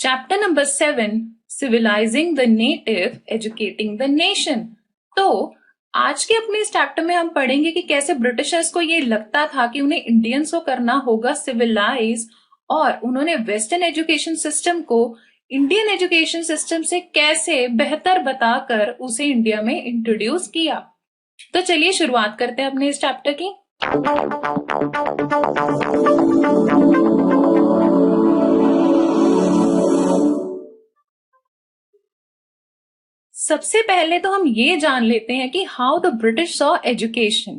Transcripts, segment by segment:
Chapter number 7, civilising the native, educating the nation. तो आज के अपने इस चैप्टर में हम पढ़ेंगे कि कैसे ब्रिटिशर्स को ये लगता था कि उन्हें इंडियंस को करना होगा सिविलाइज, और उन्होंने वेस्टर्न एजुकेशन सिस्टम को इंडियन एजुकेशन सिस्टम से कैसे बेहतर बताकर उसे इंडिया में इंट्रोड्यूस किया। तो चलिए शुरुआत करते हैं अपने इस चैप्टर की। सबसे पहले तो हम ये जान लेते हैं कि how the British saw education.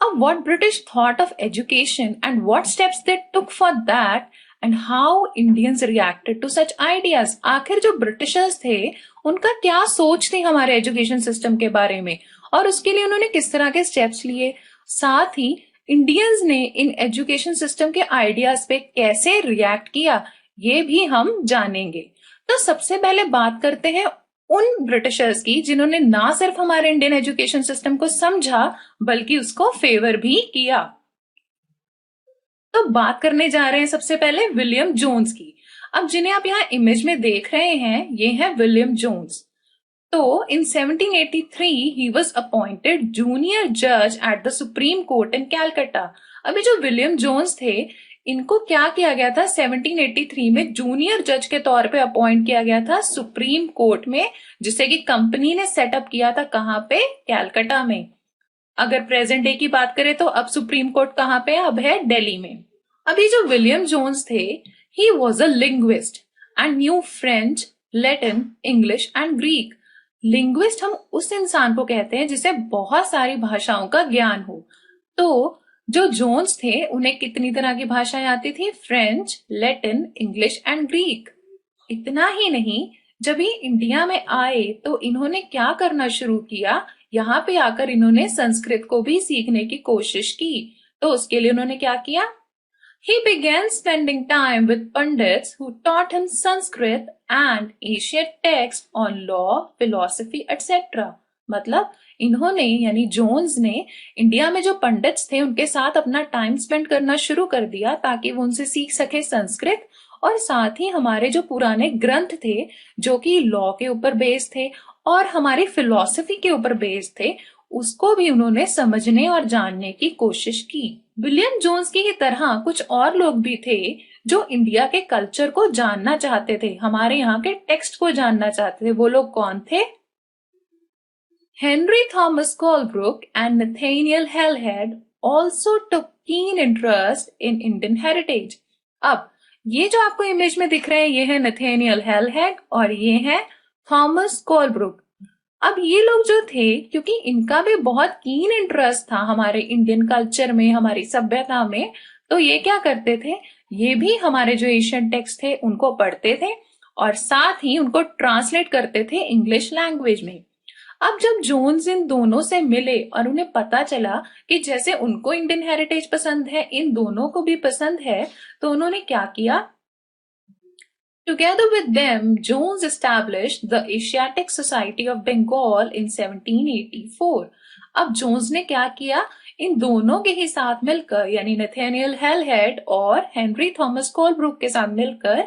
अब what British thought of education and what steps they took for that and how Indians reacted to such ideas. आखिर जो ब्रिटिशर्स थे उनका क्या सोच थी हमारे एजुकेशन सिस्टम के बारे में, और उसके लिए उन्होंने किस तरह के स्टेप्स लिए, साथ ही इंडियंस ने इन एजुकेशन सिस्टम के आइडियाज पे कैसे रिएक्ट किया, ये भी हम जानेंगे। तो सबसे पहले बात करते हैं उन ब्रिटिशर्स की जिन्होंने ना सिर्फ हमारे इंडियन एजुकेशन सिस्टम को समझा बल्कि उसको फेवर भी किया। तो बात करने जा रहे हैं सबसे पहले विलियम जोन्स की। अब जिन्हें आप यहाँ इमेज में देख रहे हैं ये है विलियम जोन्स। तो इन 1783 ही वॉज अपॉइंटेड जूनियर जज एट द सुप्रीम कोर्ट इन कैलकाटा। अभी जो विलियम जोन्स थे इनको क्या किया गया था, 1783 में जूनियर जज के तौर पे अपॉइंट किया गया था सुप्रीम कोर्ट में, जिसे कि कंपनी ने सेटअप किया था। कहाँ पे? कैलकाटा में। अगर प्रेजेंट डे की बात करें तो अब सुप्रीम कोर्ट कहाँ पे? अब है दिल्ली में। अभी जो विलियम जोन्स थे he was a linguist and new French, Latin, English and Greek. Linguist हम उस इंसान को कहते हैं जिसे बहुत सारी भाषाओं का ज्ञान हो। तो जो जोन्स थे उन्हें कितनी तरह की भाषाएं आती थी? French, Latin, English and Greek. इतना ही नहीं, जब ये इंडिया में आए तो इन्होंने क्या करना शुरू किया, यहाँ पे आकर इन्होंने संस्कृत को भी सीखने की कोशिश की। तो उसके लिए उन्होंने क्या किया? He began spending time with pundits who taught him Sanskrit and Asian texts on law, philosophy, etc. मतलब इन्होंने यानी जोन्स ने इंडिया में जो पंडित्स थे उनके साथ अपना टाइम स्पेंड करना शुरू कर दिया ताकि वो उनसे सीख सके संस्कृत, और साथ ही हमारे जो पुराने ग्रंथ थे जो कि लॉ के ऊपर बेस्ड थे और हमारी फिलॉसफी के ऊपर बेस्ड थे, उसको भी उन्होंने समझने और जानने की कोशिश की। विलियम जोन्स की तरह कुछ और लोग भी थे जो इंडिया के कल्चर को जानना चाहते थे, हमारे यहाँ के टेक्स्ट को जानना चाहते थे। वो लोग कौन थे? Henry Thomas Colebrooke and Nathaniel Halhed also took keen interest in Indian heritage. अब ये जो आपको इमेज में दिख रहे हैं ये है नथानियल हेलहेड और ये है थॉमस कोलब्रुक। अब ये लोग जो थे, क्योंकि इनका भी बहुत कीन इंटरेस्ट था हमारे इंडियन कल्चर में, हमारी सभ्यता में, तो ये क्या करते थे, ये भी हमारे जो एशियन टेक्स्ट थे उनको पढ़ते थे और साथ ही उनको ट्रांसलेट करते थे इंग्लिश लैंग्वेज में। अब जब जोन्स इन दोनों से मिले और उन्हें पता चला कि जैसे उनको इंडियन हेरिटेज पसंद है इन दोनों को भी पसंद है, तो उन्होंने क्या किया? Together with them, Jones established the Asiatic Society of Bengal in 1784. अब जोन्स ने क्या किया? इन दोनों के ही साथ मिलकर यानी नथानियल हेलहेड और हेनरी थॉमस कोलब्रुक के साथ मिलकर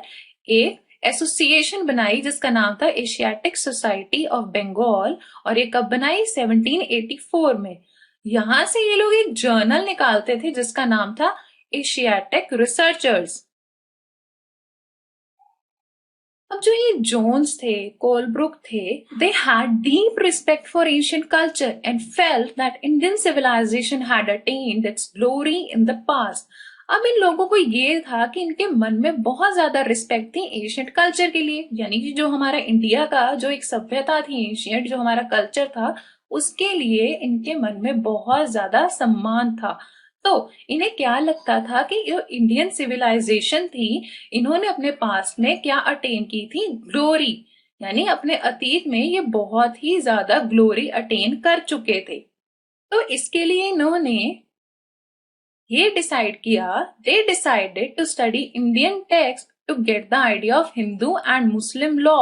एक एसोसिएशन बनाई जिसका नाम था एशियाटिक सोसाइटी ऑफ बंगाल। और ये कब बनाई? 1784 में। यहां से ये लोग एक जर्नल निकालते थे जिसका नाम था एशियाटिक रिसर्चर्स। अब जो ये जोन्स थे, कोलब्रुक थे, they had deep respect for ancient culture and felt that Indian civilization had attained its glory in the past. अब इन लोगों को ये था कि इनके मन में बहुत ज्यादा रिस्पेक्ट थी एशियंट कल्चर के लिए, यानी कि जो हमारा इंडिया का जो एक सभ्यता थी एशियंट, जो हमारा कल्चर था, उसके लिए इनके मन में बहुत ज्यादा सम्मान था। तो इन्हें क्या लगता था कि जो इंडियन सिविलाइजेशन थी इन्होंने अपने पास में क्या अटेन की थी? ग्लोरी, यानी अपने अतीत में ये बहुत ही ज्यादा ग्लोरी अटेन कर चुके थे। तो इसके लिए इन्होंने ये डिसाइड किया, they decided to study Indian text to get the idea of Hindu and Muslim law.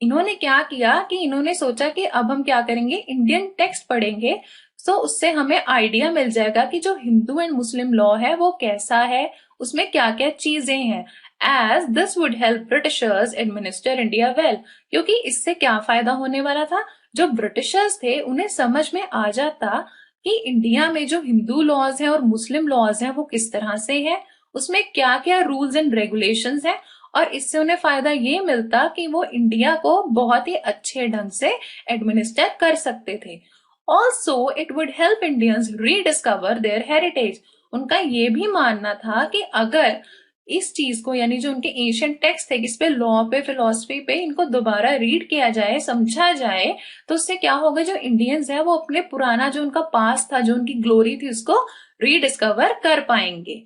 इन्होंने क्या किया कि इन्होंने सोचा कि अब हम क्या करेंगे, इंडियन टेक्स्ट पढ़ेंगे, तो उससे हमें आइडिया मिल जाएगा कि जो हिंदू एंड मुस्लिम लॉ है वो कैसा है, उसमें क्या क्या चीजें हैं। as this would help Britishers administer India well। क्योंकि इससे क्या फायदा होने वाला था, जो ब्रिटिशर्स थे उन्हें समझ में आ जाता कि इंडिया में जो हिंदू लॉज हैं और मुस्लिम लॉज हैं वो किस तरह से हैं, उसमें क्या क्या रूल्स एंड रेगुलेशंस हैं, और इससे उन्हें फायदा ये मिलता कि वो इंडिया को बहुत ही अच्छे ढंग से एडमिनिस्टर कर सकते थे। Also it would help Indians rediscover their heritage. उनका ये भी मानना था कि अगर इस चीज को, यानी जो उनके एशियंट टेक्स्ट थे, इस पे लॉ पे फिलोसफी पे इनको दोबारा रीड किया जाए, समझा जाए, तो उससे क्या होगा, जो इंडियंस है वो अपने पुराना जो उनका पास था, जो उनकी ग्लोरी थी, उसको रीडिस्कवर कर पाएंगे।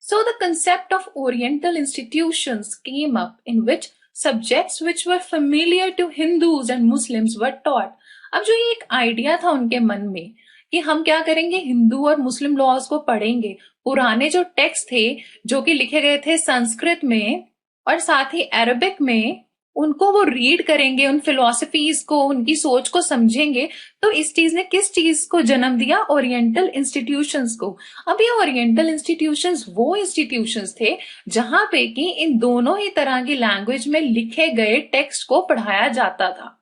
So the concept of Oriental institutions came up in which subjects which were familiar to Hindus and Muslims were taught। अब जो ये एक आइडिया था उनके मन में कि हम क्या करेंगे, हिंदू और मुस्लिम लॉज को पढ़ेंगे, पुराने जो टेक्स्ट थे जो कि लिखे गए थे संस्कृत में और साथ ही अरबिक में, उनको वो रीड करेंगे, उन फिलोसफीज को, उनकी सोच को समझेंगे। तो इस चीज ने किस चीज को जन्म दिया, ओरिएंटल इंस्टीट्यूशंस को। अब ये ओरिएंटल इंस्टीट्यूशंस वो इंस्टीट्यूशंस थे जहां पे कि इन दोनों ही तरह की लैंग्वेज में लिखे गए टेक्स्ट को पढ़ाया जाता था।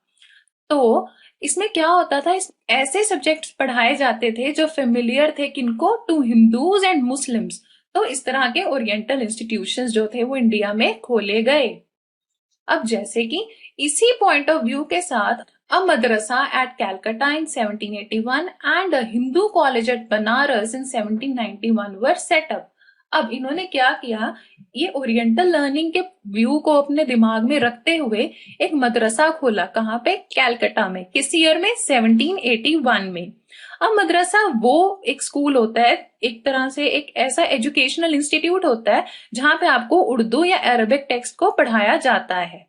तो इसमें क्या होता था, ऐसे सब्जेक्ट्स पढ़ाए जाते थे जो फेमिलियर थे किनको, टू हिंदूज एंड मुस्लिम्स। तो इस तरह के ओरिएंटल इंस्टीट्यूशंस जो थे वो इंडिया में खोले गए। अब जैसे कि इसी पॉइंट ऑफ व्यू के साथ a madrasa at Calcutta in 1781 and a Hindu college at Banaras in 1791 were set up। अब इन्होंने क्या किया, ये ओरिएंटल लर्निंग के व्यू को अपने दिमाग में रखते हुए एक मदरसा खोला। कहाँ पे, कैलकाटा में। किस ईयर में, 1781 में। अब मदरसा वो एक स्कूल होता है, एक तरह से एक ऐसा एजुकेशनल इंस्टीट्यूट होता है जहां पे आपको उर्दू या अरबिक टेक्स्ट को पढ़ाया जाता है।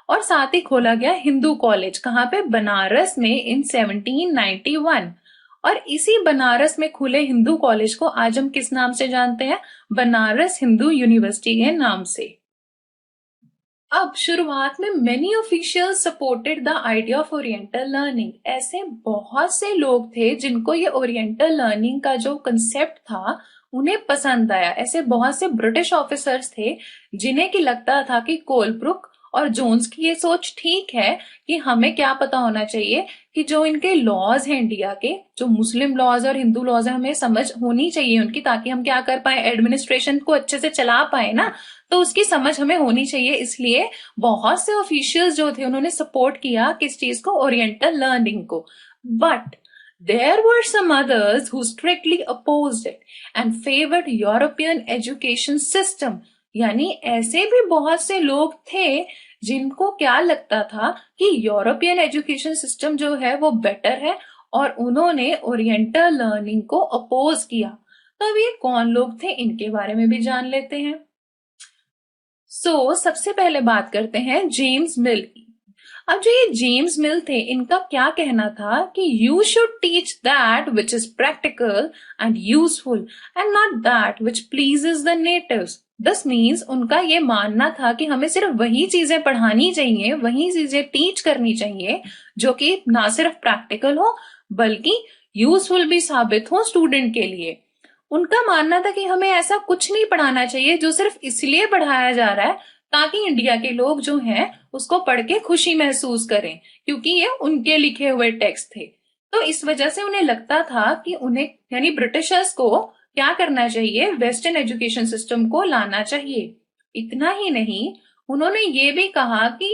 और साथ ही खोला गया हिंदू कॉलेज, कहाँ पे, बनारस में, इन 1791। और इसी बनारस में खुले हिंदू कॉलेज को आज हम किस नाम से जानते हैं, बनारस हिंदू यूनिवर्सिटी के नाम से। अब शुरुआत में many officials supported the idea of oriental learning. ऐसे बहुत से लोग थे जिनको ये ओरिएंटल लर्निंग का जो कंसेप्ट था उन्हें पसंद आया। ऐसे बहुत से ब्रिटिश ऑफिसर्स थे जिन्हें की लगता था कि कोलब्रुक और जोन्स की ये सोच ठीक है कि हमें क्या पता होना चाहिए कि जो इनके लॉज हैं इंडिया के, जो मुस्लिम लॉज और हिंदू लॉज है, हमें समझ होनी चाहिए उनकी, ताकि हम क्या कर पाए, एडमिनिस्ट्रेशन को अच्छे से चला पाए ना, तो उसकी समझ हमें होनी चाहिए। इसलिए बहुत से ऑफिशियल्स जो थे उन्होंने सपोर्ट किया किस चीज को, ओरिएंटल लर्निंग को। But there were some others who strictly opposed it and favored European education system। यानी ऐसे भी बहुत से लोग थे जिनको क्या लगता था कि यूरोपियन एजुकेशन सिस्टम जो है वो बेटर है, और उन्होंने ओरिएंटल लर्निंग को अपोज किया। तो अब ये कौन लोग थे, इनके बारे में भी जान लेते हैं। सबसे पहले बात करते हैं जेम्स मिल की। अब जो ये जेम्स मिल थे, इनका क्या कहना था कि you should teach that which is practical and useful and not that which pleases the natives. This means उनका ये मानना था कि हमें सिर्फ वही चीजें पढ़ानी चाहिए, वही चीजें टीच करनी चाहिए जो कि ना सिर्फ प्रैक्टिकल हो बल्कि यूजफुल भी साबित हो स्टूडेंट के लिए। उनका मानना था कि हमें ऐसा कुछ नहीं पढ़ाना चाहिए जो सिर्फ इसलिए पढ़ाया जा रहा है ताकि इंडिया के लोग जो हैं उसको पढ़ के खुशी महसूस करें, क्योंकि ये उनके लिखे हुए टेक्स्ट थे। तो इस वजह से उन्हें लगता था कि उन्हें, यानी ब्रिटिशर्स को क्या करना चाहिए, वेस्टर्न एजुकेशन सिस्टम को लाना चाहिए। इतना ही नहीं, उन्होंने ये भी कहा कि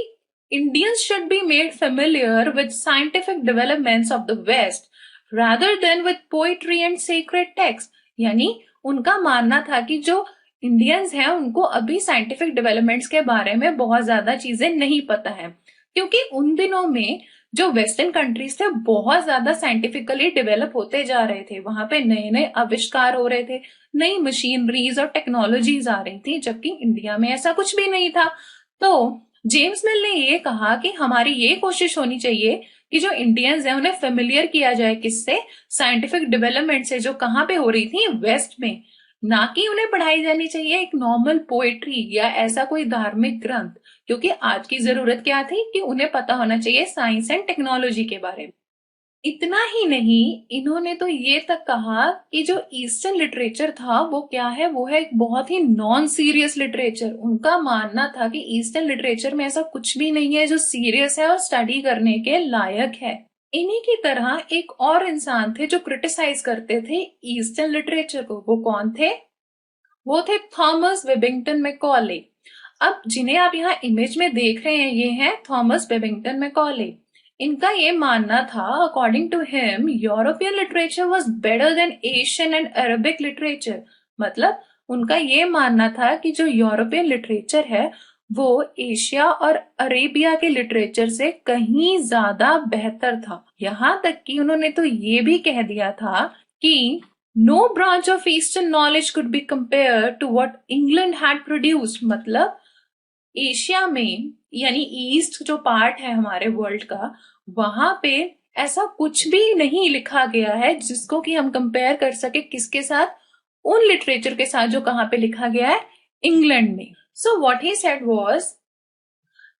Indians should be made familiar with scientific developments of the west rather than with poetry and sacred text. यानी उनका मानना था कि जो इंडियंस हैं उनको अभी साइंटिफिक डेवलपमेंट्स के बारे में बहुत ज्यादा चीजें नहीं पता है, क्योंकि उन दिनों में जो वेस्टर्न कंट्रीज थे बहुत ज्यादा साइंटिफिकली डेवलप होते जा रहे थे। वहां पे नए नए आविष्कार हो रहे थे, नई मशीनरीज और टेक्नोलॉजीज आ रही थी, जबकि इंडिया में ऐसा कुछ भी नहीं था। तो जेम्स मिल ने ये कहा कि हमारी ये कोशिश होनी चाहिए कि जो इंडियंस हैं उन्हें फेमिलियर किया जाए किससे, साइंटिफिक डेवलपमेंट से, जो कहाँ पे हो रही थी, वेस्ट में। ना कि उन्हें पढ़ाई जानी चाहिए एक नॉर्मल पोएट्री या ऐसा कोई धार्मिक ग्रंथ, क्योंकि आज की जरूरत क्या थी कि उन्हें पता होना चाहिए साइंस एंड टेक्नोलॉजी के बारे में। इतना ही नहीं, इन्होंने तो ये तक कहा कि जो ईस्टर्न लिटरेचर था वो क्या है, वो है एक बहुत ही नॉन सीरियस लिटरेचर। उनका मानना था कि ईस्टर्न लिटरेचर में ऐसा कुछ भी नहीं है जो सीरियस है और स्टडी करने के लायक है। इन्हीं की तरह एक और इंसान थे जो क्रिटिसाइज करते थे ईस्टर्न लिटरेचर को। वो कौन थे? वो थे थॉमस वेबिंगटन मैकॉले। अब जिन्हें आप यहाँ इमेज में देख रहे हैं, ये हैं थॉमस वेबिंगटन मैकॉले। इनका ये मानना था, according to him, European literature was better than Asian and Arabic literature. मतलब उनका ये मानना था कि जो यूरोपियन लिटरेचर है वो एशिया और अरेबिया के लिटरेचर से कहीं ज्यादा बेहतर था। यहाँ तक कि उन्होंने तो ये भी कह दिया था कि no branch of eastern knowledge could be compared to what England had produced। मतलब एशिया में, यानी ईस्ट जो पार्ट है हमारे वर्ल्ड का, वहां पे ऐसा कुछ भी नहीं लिखा गया है जिसको कि हम कंपेयर कर सके किसके साथ? उन लिटरेचर के साथ जो कहाँ पे लिखा गया है? इंग्लैंड में। So what he said was,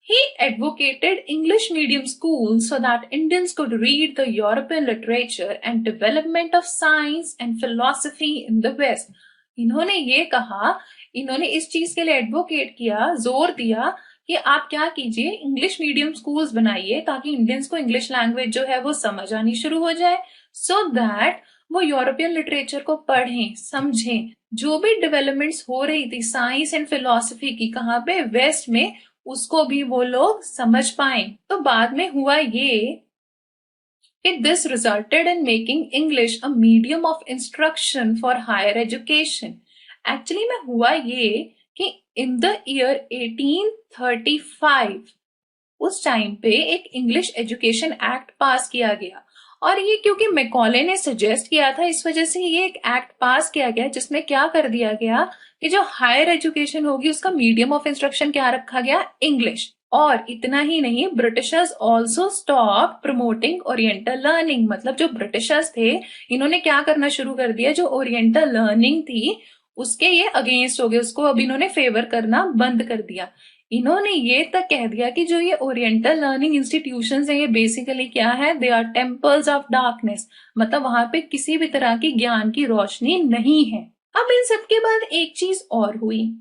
he advocated English medium schools so that Indians could read the European literature and development of science and philosophy in the West। इन्होंने ये कहा, इन्होंने इस चीज के लिए एडवोकेट किया, जोर दिया कि आप क्या कीजिए, इंग्लिश मीडियम स्कूल्स बनाइए ताकि इंडियंस को इंग्लिश लैंग्वेज जो है वो समझ आनी शुरू हो जाए, सो दैट वो यूरोपियन लिटरेचर को पढ़ें, समझें। जो भी डेवलपमेंट्स हो रही थी साइंस एंड फिलोसफी की, कहाँ पे? वेस्ट में, उसको भी वो लोग समझ पाए। तो बाद में हुआ ये कि this resulted in making English a medium of instruction for higher education। Actually में हुआ ये कि in the year 1835 उस टाइम पे एक इंग्लिश एजुकेशन एक्ट पास किया गया। और ये क्योंकि मैकॉले ने सजेस्ट किया था, इस वजह से ये एक एक्ट पास किया गया जिसमें क्या कर दिया गया कि जो हायर एजुकेशन होगी उसका मीडियम ऑफ इंस्ट्रक्शन क्या रखा गया? इंग्लिश। और इतना ही नहीं, Britishers also stop promoting oriental learning. मतलब जो ब्रिटिशर्स थे, इन्होंने क्या करना शुरू कर दिया, जो ओरिएंटल लर्निंग थी उसके ये अगेंस्ट हो गए, उसको अब इन्होंने फेवर करना बंद कर दिया। इन्होंने ये तक कह दिया कि जो ये ओरिएंटल लर्निंग इंस्टीट्यूशंस हैं, ये बेसिकली क्या है? They are temples of darkness. मतलब वहां पे किसी भी तरह की ज्ञान की रोशनी नहीं है। अब इन सब के बाद एक चीज और हुई,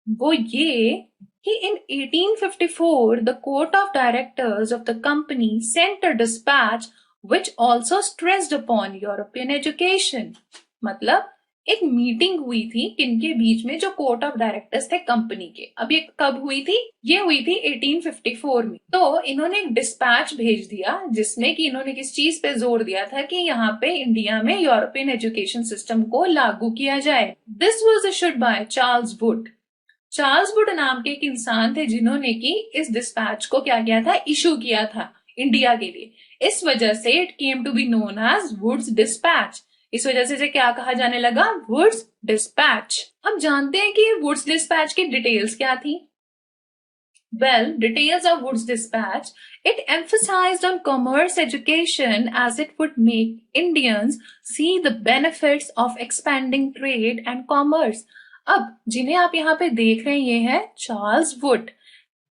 वो ये कि in 1854 the court of directors of the company sent a dispatch which also stressed upon European education। मतलब एक मीटिंग हुई थी किनके बीच में? जो कोर्ट ऑफ डायरेक्टर्स थे कंपनी के। अब ये कब हुई थी? ये हुई थी 1854 में। तो इन्होंने एक डिस्पैच भेज दिया जिसमें कि इन्होंने किस चीज पे जोर दिया था कि यहाँ पे इंडिया में यूरोपियन एजुकेशन सिस्टम को लागू किया जाए। This was issued by Charles Wood. Charles Wood नाम के एक इंसान थे जिन्होंने की इस डिस्पैच को क्या किया था? इशू किया था इंडिया के लिए। इस वजह से it came to be known as Wood's despatch. इस वजह से इसे क्या कहा जाने लगा? Wood's despatch. अब जानते हैं कि वुड्स डिस्पैच की डिटेल्स क्या थी? Well, details of Wood's dispatch, it emphasized on commerce education as it would make Indians see the benefits of expanding trade and commerce। अब जिन्हें आप यहाँ पे देख रहे हैं ये है चार्ल्स वुड।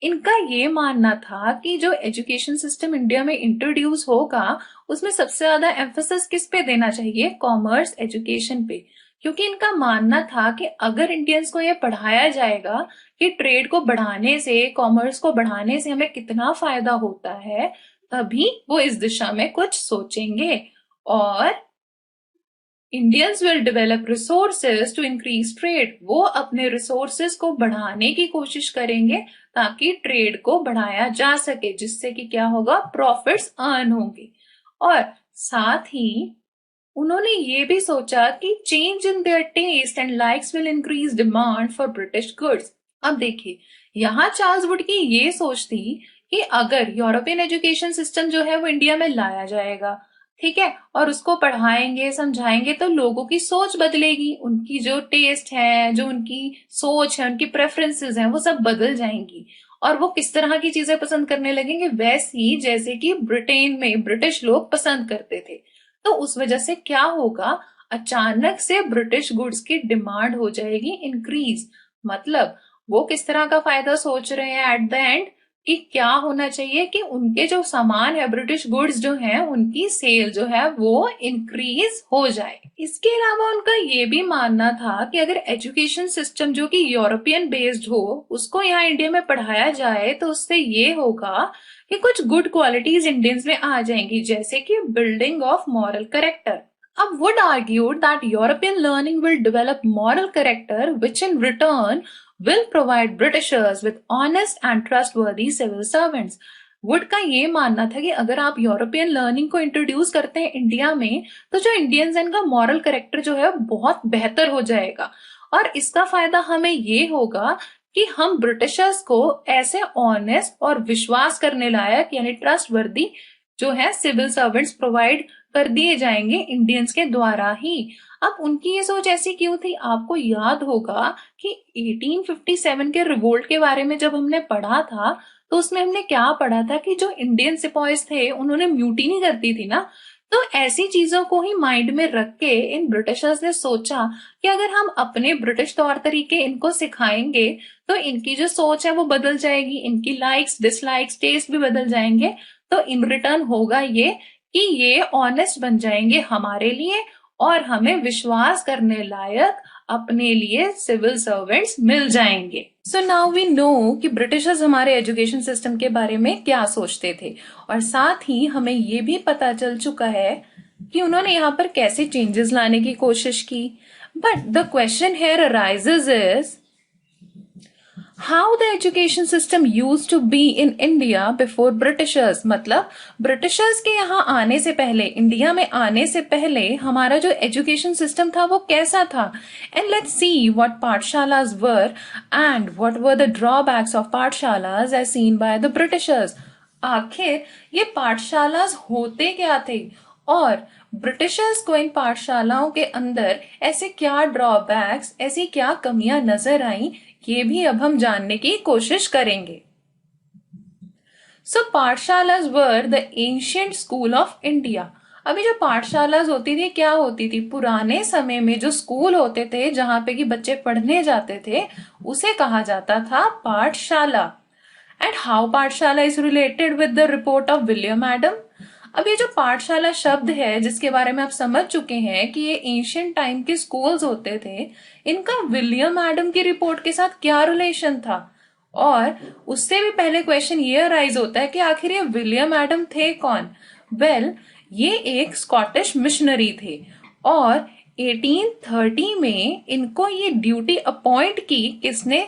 इनका ये मानना था कि जो एजुकेशन सिस्टम इंडिया में इंट्रोड्यूस होगा उसमें सबसे ज्यादा एम्फोसिस किस पे देना चाहिए? कॉमर्स एजुकेशन पे। क्योंकि इनका मानना था कि अगर इंडियंस को ये पढ़ाया जाएगा कि ट्रेड को बढ़ाने से, कॉमर्स को बढ़ाने से हमें कितना फायदा होता है, तभी वो इस दिशा में कुछ सोचेंगे और Indians will develop resources to increase trade. वो अपने रिसोर्सेज को बढ़ाने की कोशिश करेंगे ताकि ट्रेड को बढ़ाया जा सके, जिससे कि क्या होगा? प्रॉफिट्स अर्न होंगे। और साथ ही उन्होंने ये भी सोचा कि change in their taste and likes will increase demand for British goods. अब देखिए, यहाँ चार्ल्स वुड की ये सोच थी कि अगर यूरोपियन एजुकेशन सिस्टम जो है वो इंडिया में लाया जाएगा, ठीक है, और उसको पढ़ाएंगे, समझाएंगे, तो लोगों की सोच बदलेगी, उनकी जो टेस्ट है, जो उनकी सोच है, उनकी प्रेफरेंसेस हैं, वो सब बदल जाएंगी और वो किस तरह की चीजें पसंद करने लगेंगे? वैसी जैसे कि ब्रिटेन में ब्रिटिश लोग पसंद करते थे। तो उस वजह से क्या होगा? अचानक से ब्रिटिश गुड्स की डिमांड हो जाएगी इंक्रीज। मतलब वो किस तरह का फायदा सोच रहे हैं एट द एंड? कि क्या होना चाहिए कि उनके जो सामान है, ब्रिटिश गुड्स जो हैं, उनकी सेल जो है वो इंक्रीज हो जाए। इसके अलावा उनका ये भी मानना था कि अगर एजुकेशन सिस्टम जो कि यूरोपियन बेस्ड हो उसको यहाँ इंडिया में पढ़ाया जाए तो उससे ये होगा कि कुछ गुड क्वालिटीज इंडियंस में आ जाएंगी, जैसे कि बिल्डिंग ऑफ मॉरल कैरेक्टर। अब Wood argued that European learning will develop moral character, which in return will provide Britishers with honest and trustworthy civil servants. Would का ये मानना था कि अगर आप यूरोपियन लर्निंग को इंट्रोड्यूस करते हैं इंडिया में तो जो इंडियंस हैं इनका मॉरल कैरेक्टर जो है बहुत बेहतर हो जाएगा, और इसका फायदा हमें ये होगा कि हम ब्रिटिशर्स को ऐसे ऑनेस्ट और विश्वास करने लायक यानी ट्रस्टवर्दी जो है सिविल सर्वेंट्स प्रोवाइड कर दिए जाएंगे इंडियंस के द्वारा ही। अब उनकी ये सोच ऐसी क्यों थी? आपको याद होगा कि 1857 के रिवोल्ट के बारे में जब हमने पढ़ा था तो उसमें हमने क्या पढ़ा था कि जो इंडियन सिपाहीज थे उन्होंने म्यूटिनी कर दी थी ना। तो ऐसी चीजों को ही माइंड में रख के इन ब्रिटिशर्स ने सोचा कि अगर हम अपने ब्रिटिश तौर तरीके इनको सिखाएंगे तो इनकी जो सोच है वो बदल जाएगी, इनकी लाइक्स डिसलाइक्स टेस्ट भी बदल जाएंगे। तो इन रिटर्न होगा ये कि ये ऑनेस्ट बन जाएंगे हमारे लिए और हमें विश्वास करने लायक अपने लिए सिविल सर्वेंट्स मिल जाएंगे। सो नाउ वी नो कि ब्रिटिशर्स हमारे एजुकेशन सिस्टम के बारे में क्या सोचते थे, और साथ ही हमें ये भी पता चल चुका है कि उन्होंने यहाँ पर कैसे चेंजेस लाने की कोशिश की। But the question here arises is how the education system used to be in India before Britishers, मतलब ब्रिटिशर्स के यहाँ आने से पहले, इंडिया में आने से पहले हमारा जो एजुकेशन सिस्टम था वो कैसा था। And let's see what pathshalas were and what were the drawbacks of pathshalas as seen by the Britishers. आखिर ये पाठशालास होते क्या थे और ब्रिटिशर्स को इन पाठशालाओं के अंदर ऐसे क्या ड्रॉबैक्स, ऐसी क्या कमियां नजर आई, ये भी अब हम जानने की कोशिश करेंगे। So pathshalas were the ancient school of India. अभी जो पाठशालास होती थी क्या होती थी? पुराने समय में जो स्कूल होते थे जहां पे कि बच्चे पढ़ने जाते थे उसे कहा जाता था पाठशाला। एंड हाउ पाठशाला is related with the report of William Adam. अब ये जो पाठशाला शब्द है जिसके बारे में आप समझ चुके हैं कि ये एंशियंट टाइम के स्कूल्स होते थे, इनका विलियम एडम की रिपोर्ट के साथ क्या रिलेशन था? और उससे भी पहले क्वेश्चन ये अराइज होता है कि आखिर ये विलियम एडम थे कौन? वेल, ये एक स्कॉटिश मिशनरी थे और 1830 में इनको ये ड्यूटी अपॉइंट की किसने?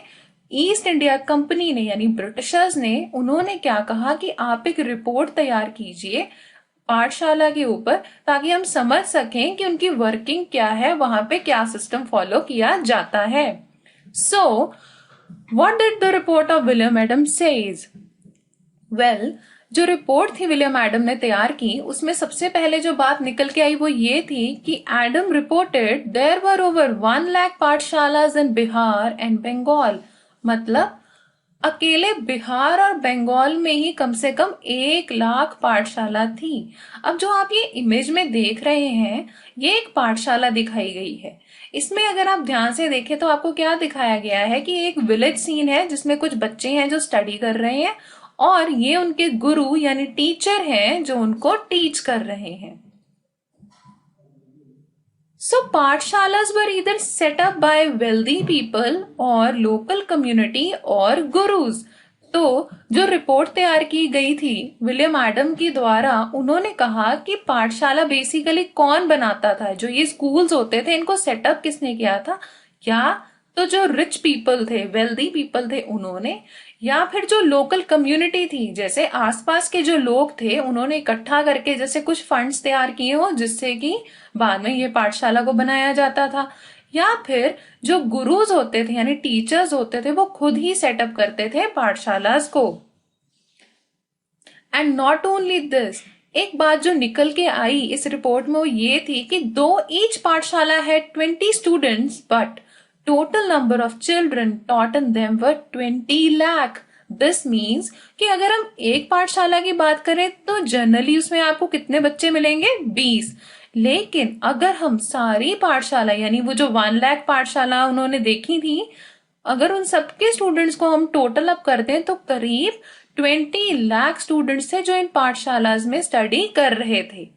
ईस्ट इंडिया कंपनी ने, यानी ब्रिटिशर्स ने। उन्होंने क्या कहा कि आप एक रिपोर्ट तैयार कीजिए पाठशाला के ऊपर ताकि हम समझ सकें कि उनकी वर्किंग क्या है, वहां पे क्या सिस्टम फॉलो किया जाता है। So what did the report of William Adam says? Well, जो रिपोर्ट थी विलियम एडम ने तैयार की उसमें सबसे पहले जो बात निकल के आई वो ये थी कि Adam reported there were over 1 lakh pathshalas in Bihar and Bengal. मतलब अकेले बिहार और बंगाल में ही कम से कम 1 लाख पाठशाला थी। अब जो आप ये इमेज में देख रहे हैं ये एक पाठशाला दिखाई गई है। इसमें अगर आप ध्यान से देखें तो आपको क्या दिखाया गया है कि एक विलेज सीन है जिसमें कुछ बच्चे हैं जो स्टडी कर रहे हैं और ये उनके गुरु यानी टीचर हैं जो उनको टीच कर रहे हैं। So पाठशालास were either set up by wealthy people or local community और गुरुज। तो जो रिपोर्ट तैयार की गई थी विलियम एडम की द्वारा, उन्होंने कहा कि पाठशाला बेसिकली कौन बनाता था? जो ये स्कूल्स होते थे इनको सेटअप किसने किया था? या तो जो रिच पीपल थे, वेल्दी पीपल थे उन्होंने, या फिर जो लोकल कम्युनिटी थी, जैसे आसपास के जो लोग थे उन्होंने इकट्ठा करके जैसे कुछ फंड्स तैयार किए हो जिससे कि बाद में ये पाठशाला को बनाया जाता था। या फिर जो गुरुज होते थे यानी टीचर्स होते थे वो खुद ही सेटअप करते थे पाठशालास को। एंड नॉट ओनली दिस, एक बात जो निकल के आई इस रिपोर्ट में वो ये थी कि दो ईच पाठशाला है 20 students but total number of children taught in them were 20 lakh. This means कि अगर हम एक पाठशाला की बात करें तो जनरली उसमें आपको कितने बच्चे मिलेंगे? 20। लेकिन अगर हम सारी पाठशाला यानी वो जो 1 लाख पाठशाला उन्होंने देखी थी अगर उन सबके स्टूडेंट्स को हम टोटल अप करते हैं तो करीब 20 लाख स्टूडेंट्स थे जो इन पाठशालाज में स्टडी कर रहे थे।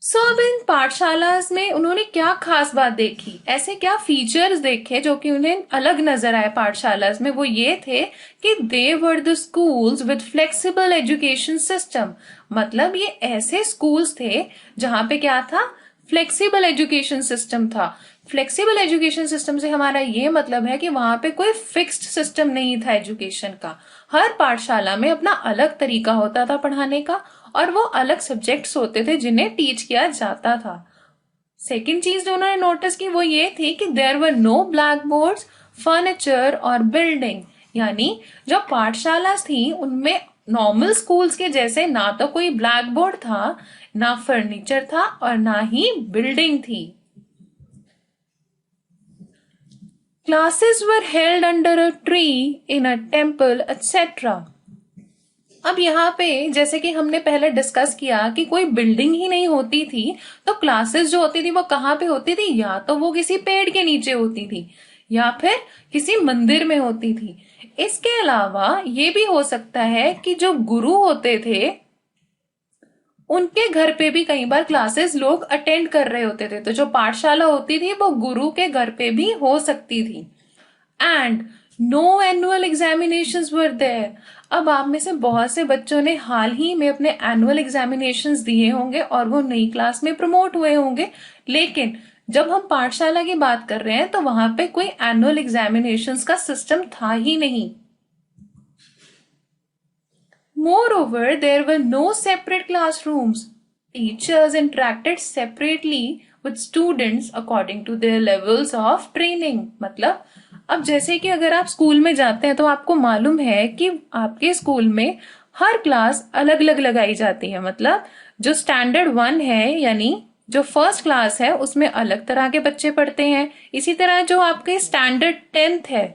अब इन पाठशालाज में उन्होंने क्या खास बात देखी, ऐसे क्या फीचर्स देखे जो कि उन्हें अलग नजर आए पाठशालाज में, वो ये थे कि they were the schools with flexible education system. मतलब ये ऐसे स्कूल्स थे जहां पे क्या था, फ्लेक्सिबल एजुकेशन सिस्टम था। फ्लेक्सिबल एजुकेशन सिस्टम से हमारा ये मतलब है कि वहां पे कोई फिक्स्ड सिस्टम नहीं था एजुकेशन का। हर पाठशाला में अपना अलग तरीका होता था पढ़ाने का और वो अलग सब्जेक्ट्स होते थे जिन्हें टीच किया जाता था। सेकेंड चीज जो उन्होंने नोटिस की वो ये थी कि there were no blackboards, furniture और बिल्डिंग। यानी जो पाठशाला थी उनमें नॉर्मल स्कूल्स के जैसे ना तो कोई ब्लैक बोर्ड था, ना फर्नीचर था और ना ही बिल्डिंग थी। Classes were held under a tree, in a temple, etcetera. अब यहाँ पे जैसे कि हमने पहले डिस्कस किया कि कोई बिल्डिंग ही नहीं होती थी, तो क्लासेस जो होती थी वो कहाँ पे होती थी, या तो वो किसी पेड़ के नीचे होती थी या फिर किसी मंदिर में होती थी। इसके अलावा ये भी हो सकता है कि जो गुरु होते थे उनके घर पे भी कई बार क्लासेस लोग अटेंड कर रहे होते थे, तो जो पाठशाला होती थी वो गुरु के घर पे भी हो सकती थी। And no annual examinations were there. अब आप में से बहुत से बच्चों ने हाल ही में अपने एनुअल एग्जामिनेशंस दिए होंगे और वो नई क्लास में प्रमोट हुए होंगे, लेकिन जब हम पाठशाला की बात कर रहे हैं तो वहां पे कोई एनुअल एग्जामिनेशंस का सिस्टम था ही नहीं। Moreover, there were no separate classrooms. Teachers interacted separately with students according to their levels of training. मतलब अब जैसे कि अगर आप स्कूल में जाते हैं तो आपको मालूम है कि आपके स्कूल में हर क्लास अलग अलग लगाई जाती है। मतलब जो स्टैंडर्ड 1 है यानी जो फर्स्ट क्लास है उसमें अलग तरह के बच्चे पढ़ते हैं। इसी तरह जो आपके स्टैंडर्ड 10th है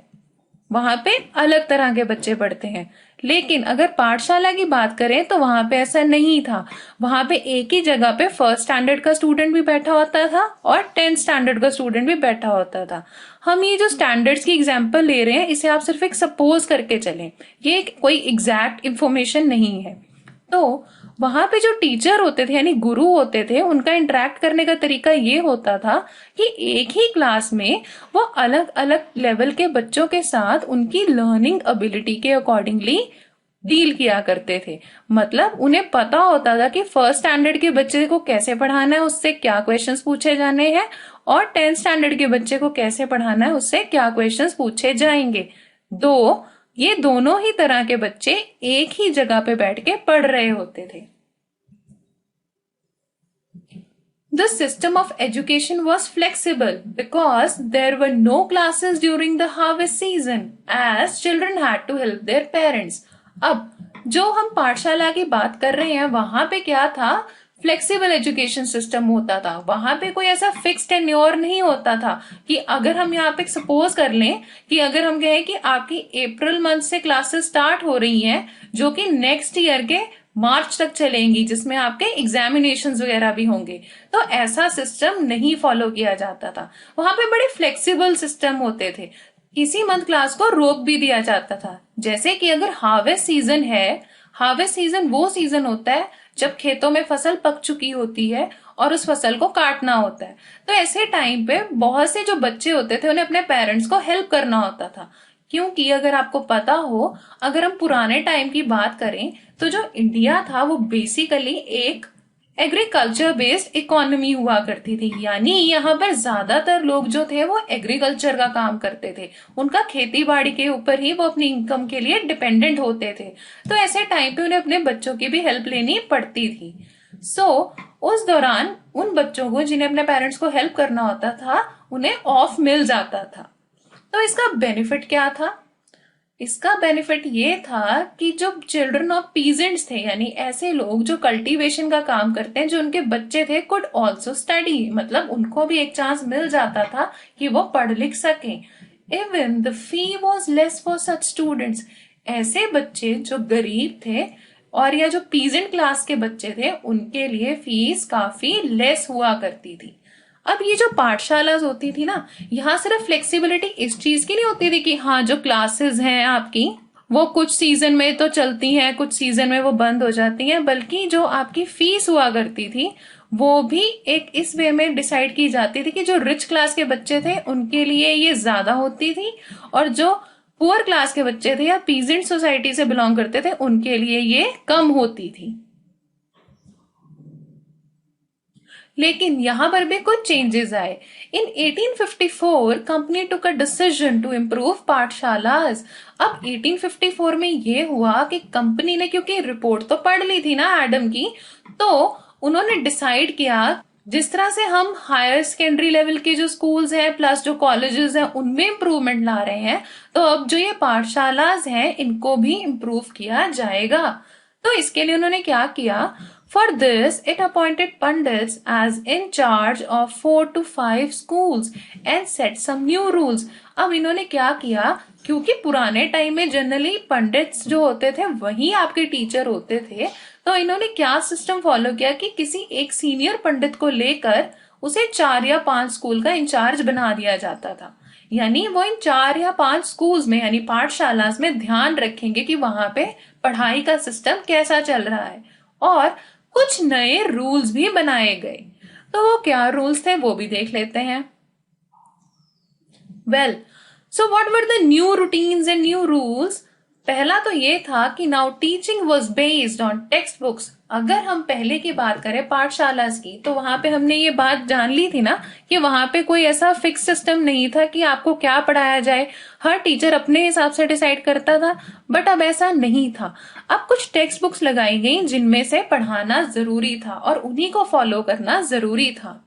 वहां पे अलग तरह के बच्चे पढ़ते हैं। लेकिन अगर पाठशाला की बात करें तो वहां पे ऐसा नहीं था। वहां पे एक ही जगह पे फर्स्ट स्टैंडर्ड का स्टूडेंट भी बैठा होता था और 10th स्टैंडर्ड का स्टूडेंट भी बैठा होता था। हम ये जो स्टैंडर्ड्स की एग्जाम्पल ले रहे हैं इसे आप सिर्फ एक सपोज करके चलें, ये कोई एग्जैक्ट इंफॉर्मेशन नहीं है। तो वहां पे जो टीचर होते थे यानी गुरु होते थे उनका इंटरेक्ट करने का तरीका ये होता था कि एक ही क्लास में वो अलग अलग लेवल के बच्चों के साथ उनकी लर्निंग एबिलिटी के अकॉर्डिंगली डील किया करते थे। मतलब उन्हें पता होता था कि फर्स्ट स्टैंडर्ड के बच्चे को कैसे पढ़ाना है, उससे क्या क्वेश्चंस पूछे जाने हैं, और 10th स्टैंडर्ड के बच्चे को कैसे पढ़ाना है, उससे क्या क्वेश्चंस पूछे जाएंगे। ये दोनों ही तरह के बच्चे एक ही जगह पे बैठ के पढ़ रहे होते थे। The system of education was flexible because there were no classes during the harvest season as children had to help their parents. अब जो हम पाठशाला की बात कर रहे हैं वहां पे क्या था, फ्लेक्सिबल एजुकेशन सिस्टम होता था। वहां पे कोई ऐसा फिक्स टेन्योर नहीं होता था कि अगर हम यहाँ पे सपोज कर लें कि अगर हम कहें कि आपकी अप्रैल मंथ से क्लासेस स्टार्ट हो रही हैं जो कि नेक्स्ट ईयर के मार्च तक चलेंगी, जिसमें आपके एग्जामिनेशंस वगैरह भी होंगे, तो ऐसा सिस्टम नहीं फॉलो किया जाता था। वहां पे बड़े फ्लेक्सिबल सिस्टम होते थे। किसी मंथ क्लास को रोक भी दिया जाता था। जैसे कि अगर हार्वेस्ट सीजन है, हार्वेस्ट सीजन वो सीजन होता है जब खेतों में फसल पक चुकी होती है और उस फसल को काटना होता है। तो ऐसे टाइम पे बहुत से जो बच्चे होते थे उन्हें अपने पेरेंट्स को हेल्प करना होता था। क्योंकि अगर आपको पता हो, अगर हम पुराने टाइम की बात करें तो जो इंडिया था वो बेसिकली एक एग्रीकल्चर बेस्ड इकोनॉमी हुआ करती थी। यानी यहाँ पर ज्यादातर लोग जो थे वो एग्रीकल्चर का काम करते थे, उनका खेती बाड़ी के ऊपर ही वो अपनी इनकम के लिए डिपेंडेंट होते थे। तो ऐसे टाइम पे उन्हें अपने बच्चों की भी हेल्प लेनी पड़ती थी। उस दौरान उन बच्चों को जिन्हें अपने पेरेंट्स को हेल्प करना होता था उन्हें ऑफ मिल जाता था। तो इसका बेनिफिट क्या था? इसका बेनिफिट ये था कि जो चिल्ड्रन ऑफ पीजेंट्स थे यानी ऐसे लोग जो कल्टीवेशन का काम करते हैं, जो उनके बच्चे थे, कुड ऑल्सो स्टडी। मतलब उनको भी एक चांस मिल जाता था कि वो पढ़ लिख सकें। Even the fee was less for such students. ऐसे बच्चे जो गरीब थे और या जो पीजेंट क्लास के बच्चे थे उनके लिए फीस काफी लेस हुआ करती थी। अब ये जो पाठशाला होती थी ना, यहाँ सिर्फ फ्लेक्सिबिलिटी इस चीज की नहीं होती थी कि हाँ जो क्लासेस हैं आपकी वो कुछ सीजन में तो चलती हैं, कुछ सीजन में वो बंद हो जाती हैं, बल्कि जो आपकी फीस हुआ करती थी वो भी एक इस वे में डिसाइड की जाती थी कि जो रिच क्लास के बच्चे थे उनके लिए ये ज्यादा होती थी, और जो पुअर क्लास के बच्चे थे या पीजेंट सोसाइटी से बिलोंग करते थे उनके लिए ये कम होती थी। लेकिन यहां पर भी कुछ चेंजेस आए। In 1854 company took a decision to improve pathshalas. अब 1854 में ये हुआ कि कंपनी ने, क्योंकि रिपोर्ट तो पढ़ ली थी ना एडम की, तो उन्होंने डिसाइड किया जिस तरह से हम हायर सेकेंडरी लेवल के जो स्कूल्स हैं प्लस जो कॉलेजेस हैं उनमें इम्प्रूवमेंट ला रहे हैं, तो अब जो ये पाठशालास हैं इनको भी इम्प्रूव किया जाएगा। तो इसके लिए उन्होंने क्या किया, for this it appointed pundits as in charge of 4 to 5 schools and set some new rules। अब इन्होंने क्या किया, क्योंकि पुराने टाइम में जनरली पंडित्स जो होते थे वही आपके टीचर होते थे, तो इन्होंने क्या सिस्टम फॉलो किया कि किसी एक सीनियर पंडित को लेकर उसे 4 या 5 स्कूल का इंचार्ज बना दिया जाता था। यानी वो इन 4 या 5 स्कूल्स में यानी पाठशाला में ध्यान रखेंगे कि वहां पे पढ़ाई का सिस्टम कैसा चल रहा है, और कुछ नए रूल्स भी बनाए गए। तो वो क्या रूल्स थे वो भी देख लेते हैं। Well, so what were the new routines and new rules. पहला तो ये था कि now teaching was based on text books. अगर हम पहले की बात करें पाठशाला की, तो वहां पे हमने ये बात जान ली थी ना कि वहां पे कोई ऐसा फिक्स सिस्टम नहीं था कि आपको क्या पढ़ाया जाए, हर टीचर अपने हिसाब से डिसाइड करता था। बट अब ऐसा नहीं था, अब कुछ टेक्स्ट बुक्स लगाई गई जिनमें से पढ़ाना जरूरी था और उन्हीं को फॉलो करना जरूरी था।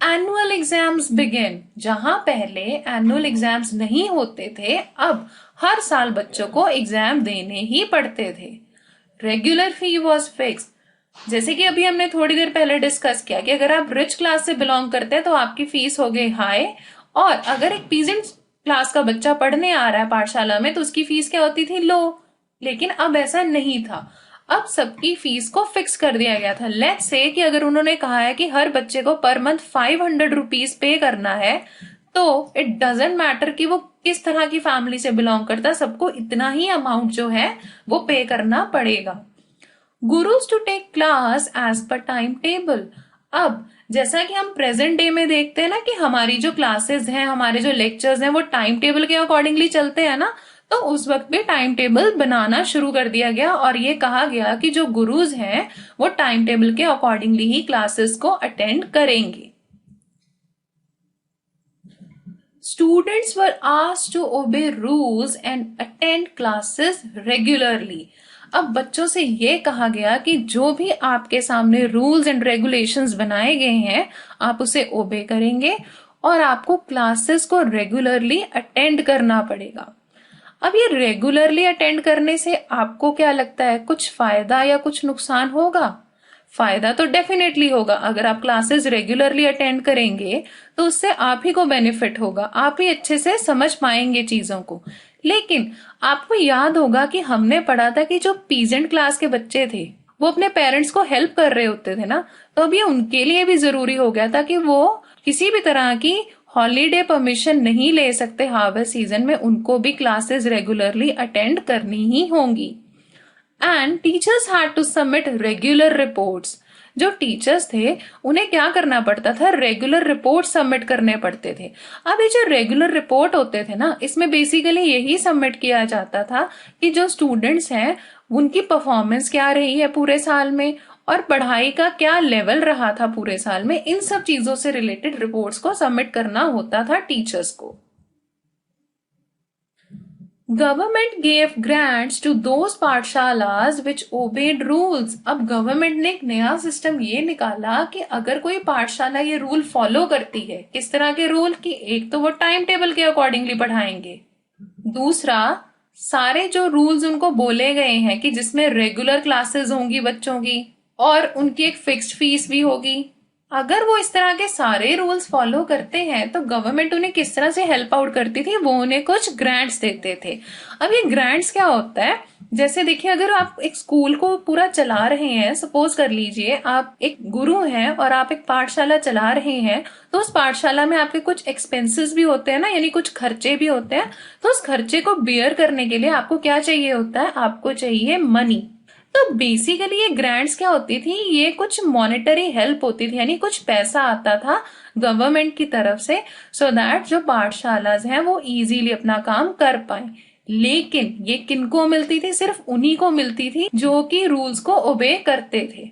Annual exams begin. जहां पहले एनुअल एग्जाम्स नहीं होते थे, अब हर साल बच्चों को एग्जाम देने ही पड़ते थे। Regular fee was fix. जैसे कि अभी हमने थोड़ी देर पहले डिस्कस किया कि अगर आप रिच क्लास से बिलोंग करते हैं तो आपकी फीस हो गई हाई, और अगर एक पीजेंट क्लास का बच्चा पढ़ने आ रहा है पाठशाला में तो उसकी फीस क्या होती थी, लो। लेकिन अब ऐसा नहीं था, अब सबकी फीस को फिक्स कर दिया गया था। लेट्स से कि अगर उन्होंने कहा है कि हर बच्चे को पर मंथ 500 रुपीज पे करना है, तो इट डजेंट मैटर कि वो किस तरह की फैमिली से बिलोंग करता, सबको इतना ही अमाउंट जो है वो पे करना पड़ेगा। Gurus to take class as per time table. अब जैसा कि हम प्रेजेंट डे में देखते हैं ना कि हमारी जो क्लासेस हैं, हमारे जो लेक्चर्स हैं वो टाइम टेबल के अकॉर्डिंगली चलते हैं ना, तो उस वक्त भी टाइम टेबल बनाना शुरू कर दिया गया और ये कहा गया कि जो गुरुज हैं वो टाइम टेबल के अकॉर्डिंगली ही क्लासेस को अटेंड करेंगे। Students were asked to obey rules and attend classes regularly। अब बच्चों से ये कहा गया कि जो भी आपके सामने रूल्स एंड रेगुलेशंस बनाए गए हैं आप उसे ओबे करेंगे और आपको क्लासेस को रेगुलरली अटेंड करना पड़ेगा। अब ये रेगुलरली अटेंड करने से आपको क्या लगता है, कुछ फायदा या कुछ नुकसान होगा? फायदा तो डेफिनेटली होगा। अगर आप क्लासेस रेगुलरली अटेंड करेंगे तो उससे आप ही को बेनिफिट होगा, आप ही अच्छे से समझ पाएंगे चीजों को। लेकिन आपको याद होगा कि हमने पढ़ा था कि जो पीजेंट क्लास के बच्चे थे वो अपने पेरेंट्स को हेल्प कर रहे होते थे ना, तो अब ये उनके लिए भी जरूरी हो गया था कि वो किसी भी तरह की हॉलीडे परमिशन नहीं ले सकते हार्वेस्ट सीजन में, उनको भी क्लासेस रेगुलरली अटेंड करनी ही होंगी। And teachers had to submit regular reports. जो टीचर्स थे उन्हें क्या करना पड़ता था, रेगुलर रिपोर्ट सबमिट करने पड़ते थे। अब ये जो रेगुलर रिपोर्ट होते थे ना, इसमें बेसिकली यही सबमिट किया जाता था कि जो स्टूडेंट्स हैं उनकी परफॉर्मेंस क्या रही है पूरे साल में और पढ़ाई का क्या लेवल रहा था पूरे साल में। इन सब चीजों से रिलेटेड रिपोर्ट्स को सबमिट करना होता था टीचर्स को। Government gave grants to those pathshalas which obeyed rules. अब गवर्नमेंट ने एक नया सिस्टम ये निकाला कि अगर कोई पाठशाला ये रूल फॉलो करती है, किस तरह के रूल, कि एक तो वो टाइम टेबल के अकॉर्डिंगली पढ़ाएंगे, दूसरा सारे जो रूल्स उनको बोले गए हैं कि जिसमें रेगुलर क्लासेस होंगी बच्चों की और उनकी एक फिक्स्ड फीस भी होगी, अगर वो इस तरह के सारे रूल्स फॉलो करते हैं तो गवर्नमेंट उन्हें किस तरह से हेल्प आउट करती थी, वो उन्हें कुछ ग्रांट्स देते थे। अब ये ग्रांट्स क्या होता है, जैसे देखिए अगर आप एक स्कूल को पूरा चला रहे हैं, सपोज कर लीजिए आप एक गुरु हैं और आप एक पाठशाला चला रहे हैं, तो उस पाठशाला में आपके कुछ एक्सपेंसेस भी होते हैं ना, यानी कुछ खर्चे भी होते हैं। तो उस खर्चे को बियर करने के लिए आपको क्या चाहिए होता है, आपको चाहिए मनी। तो बेसिकली ये ग्रांट्स क्या होती थी, ये कुछ मॉनेटरी हेल्प होती थी, यानी कुछ पैसा आता था गवर्नमेंट की तरफ से, सो दैट जो पाठशालाज हैं वो इजीली अपना काम कर पाए। लेकिन ये किनको मिलती थी, सिर्फ उन्हीं को मिलती थी जो कि रूल्स को ओबे करते थे।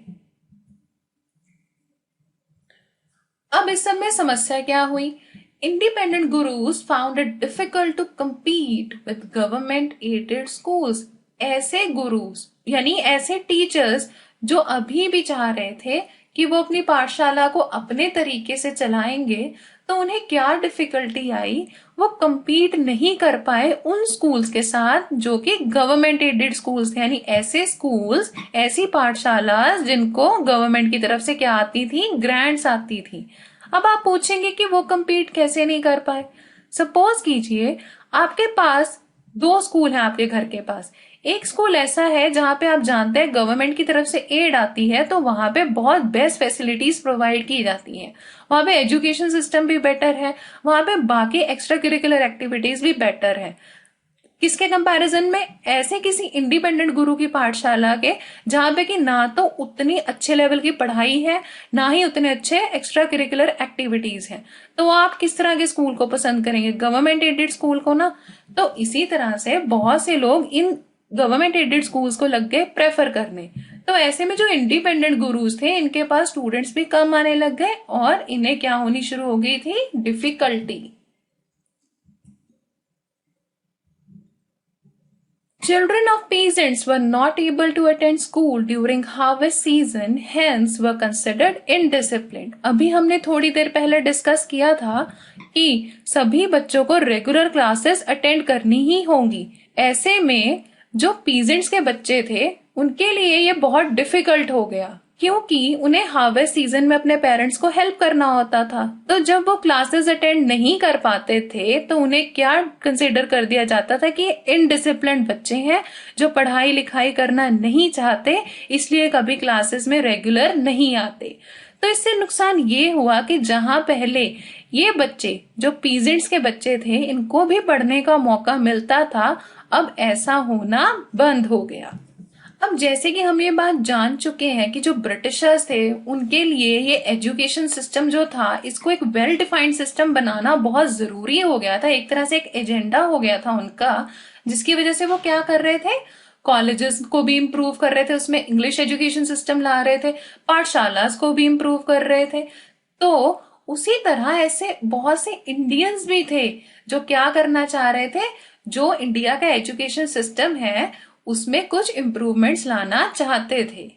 अब इस सब में समस्या क्या हुई, independent gurus found it difficult to compete with government aided schools. ऐसे गुरुज यानी ऐसे टीचर्स जो अभी भी चाह रहे थे कि वो अपनी पाठशाला को अपने तरीके से चलाएंगे, तो उन्हें क्या डिफिकल्टी आई, वो compete नहीं कर पाए उन स्कूल्स के साथ जो कि गवर्नमेंट एडेड स्कूल्स थे, यानी ऐसे स्कूल्स, ऐसी पाठशाला जिनको गवर्नमेंट की तरफ से क्या आती थी, ग्रांट्स आती थी। अब आप पूछेंगे कि वो compete कैसे नहीं कर पाए। सपोज कीजिए आपके पास दो स्कूल हैं आपके घर के पास। एक स्कूल ऐसा है जहां पे आप जानते हैं गवर्नमेंट की तरफ से एड आती है, तो वहां पे बहुत बेस्ट फैसिलिटीज प्रोवाइड की जाती हैं, वहां पे एजुकेशन सिस्टम भी बेटर है, वहां पे बाकी एक्स्ट्रा करिकुलर एक्टिविटीज भी बेटर है। किसके कंपैरिजन में, ऐसे किसी इंडिपेंडेंट गुरु की पाठशाला के जहां पे कि ना तो उतनी अच्छे लेवल की पढ़ाई है, ना ही उतने अच्छे एक्स्ट्रा करिकुलर एक्टिविटीज हैं। तो आप किस तरह के स्कूल को पसंद करेंगे, गवर्नमेंट एडेड स्कूल को ना। तो इसी तरह से बहुत से लोग इन गवर्नमेंट एडेड स्कूल्स को लग गए प्रेफर करने। तो ऐसे में जो इंडिपेंडेंट गुरुज थे इनके पास स्टूडेंट्स भी कम आने लग गए और इन्हें क्या होनी शुरू हो गई थी, difficulty. Children of peasants were not able to attend school during harvest season, hence were considered indisciplined. अभी हमने थोड़ी देर पहले डिस्कस किया था कि सभी बच्चों को रेगुलर क्लासेस अटेंड करनी ही होंगी। ऐसे में जो पीजेंट्स के बच्चे थे उनके लिए ये बहुत डिफिकल्ट हो गया, क्योंकि उन्हें हार्वेस्ट सीजन में अपने पेरेंट्स को हेल्प करना होता था। तो जब वो क्लासेस अटेंड नहीं कर पाते थे तो उन्हें क्या कंसिडर कर दिया जाता था कि इनडिसिप्लिन बच्चे हैं जो पढ़ाई लिखाई करना नहीं चाहते, इसलिए कभी क्लासेस में रेगुलर नहीं आते। तो इससे नुकसान ये हुआ कि जहां पहले ये बच्चे जो पीजेंट्स के बच्चे थे इनको भी पढ़ने का मौका मिलता था, अब ऐसा होना बंद हो गया। अब जैसे कि हम ये बात जान चुके हैं कि जो ब्रिटिशर्स थे उनके लिए ये एजुकेशन सिस्टम जो था इसको एक वेल डिफाइंड सिस्टम बनाना बहुत जरूरी हो गया था, एक तरह से एक एजेंडा हो गया था उनका, जिसकी वजह से वो क्या कर रहे थे, कॉलेजेस को भी इम्प्रूव कर रहे थे, उसमें इंग्लिश एजुकेशन सिस्टम ला रहे थे, पाठशाला को भी इम्प्रूव कर रहे थे। तो उसी तरह ऐसे बहुत से इंडियंस भी थे जो क्या करना चाह रहे थे, जो इंडिया का एजुकेशन सिस्टम है उसमें कुछ इम्प्रूवमेंट्स लाना चाहते थे।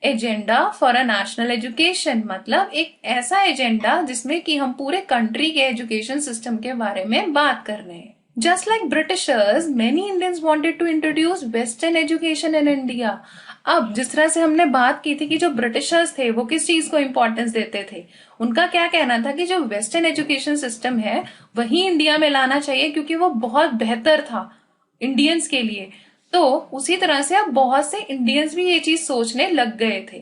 Agenda for a national education मतलब एक ऐसा एजेंडा जिसमें कि हम पूरे कंट्री के एजुकेशन सिस्टम के बारे में बात कर रहे हैं। Just like Britishers, many Indians wanted to introduce western education in India. अब जिस तरह से हमने बात की थी कि जो ब्रिटिशर्स थे वो किस चीज को इंपॉर्टेंस देते थे, उनका क्या कहना था कि जो वेस्टर्न एजुकेशन सिस्टम है वही इंडिया में लाना चाहिए क्योंकि वो बहुत बेहतर था इंडियंस के लिए। तो उसी तरह से अब बहुत से इंडियंस भी ये चीज सोचने लग गए थे।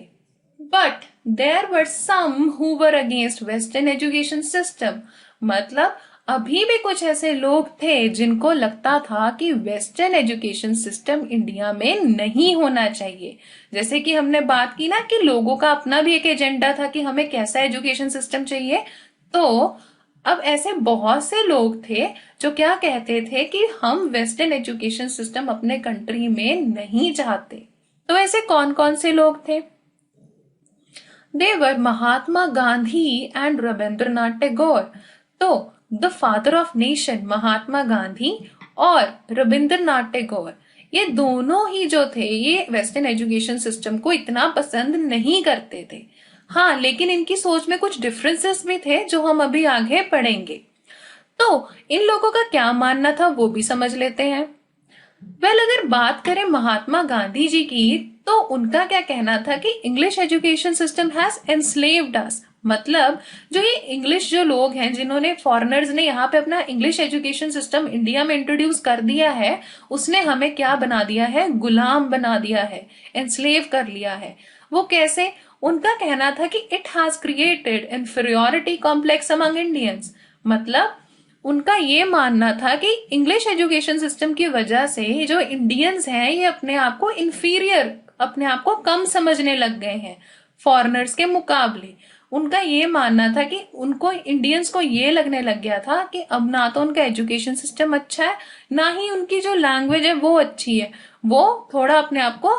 But there were some who were against western education system, मतलब अभी भी कुछ ऐसे लोग थे जिनको लगता था कि वेस्टर्न एजुकेशन सिस्टम इंडिया में नहीं होना चाहिए। जैसे कि हमने बात की ना कि लोगों का अपना भी एक एजेंडा था कि हमें कैसा एजुकेशन सिस्टम चाहिए, तो अब ऐसे बहुत से लोग थे जो क्या कहते थे कि हम वेस्टर्न एजुकेशन सिस्टम अपने कंट्री में नहीं चाहते। तो ऐसे कौन कौन से लोग थे, देवर महात्मा गांधी एंड रविंद्रनाथ टैगोर। तो the father of nation Mahatma Gandhi और रविंद्रनाथ टैगोर, ये दोनों ही जो थे ये वेस्टर्न एजुकेशन सिस्टम को इतना पसंद नहीं करते थे। हाँ, लेकिन इनकी सोच में कुछ डिफरेंसेस भी थे जो हम अभी आगे पढ़ेंगे। तो इन लोगों का क्या मानना था वो भी समझ लेते हैं। अगर बात करें महात्मा गांधी जी की, तो उनका क्या कहना था कि English education system has enslaved us. मतलब जो ये इंग्लिश जो लोग हैं, जिन्होंने फॉरेनर्स ने यहाँ पे अपना इंग्लिश एजुकेशन सिस्टम इंडिया में इंट्रोड्यूस कर दिया है, उसने हमें क्या बना दिया है, गुलाम बना दिया है, एनस्लेव कर लिया है। वो कैसे? उनका कहना था कि it has created inferiority complex among Indians. मतलब उनका ये मानना था कि इंग्लिश एजुकेशन सिस्टम की वजह से जो इंडियंस हैं, ये अपने आप को इंफीरियर, अपने आप को कम समझने लग गए हैं फॉरेनर्स के मुकाबले। उनका ये मानना था कि उनको, इंडियंस को ये लगने लग गया था कि अब ना तो उनका एजुकेशन सिस्टम अच्छा है, ना ही उनकी जो लैंग्वेज है वो अच्छी है। वो थोड़ा अपने आप को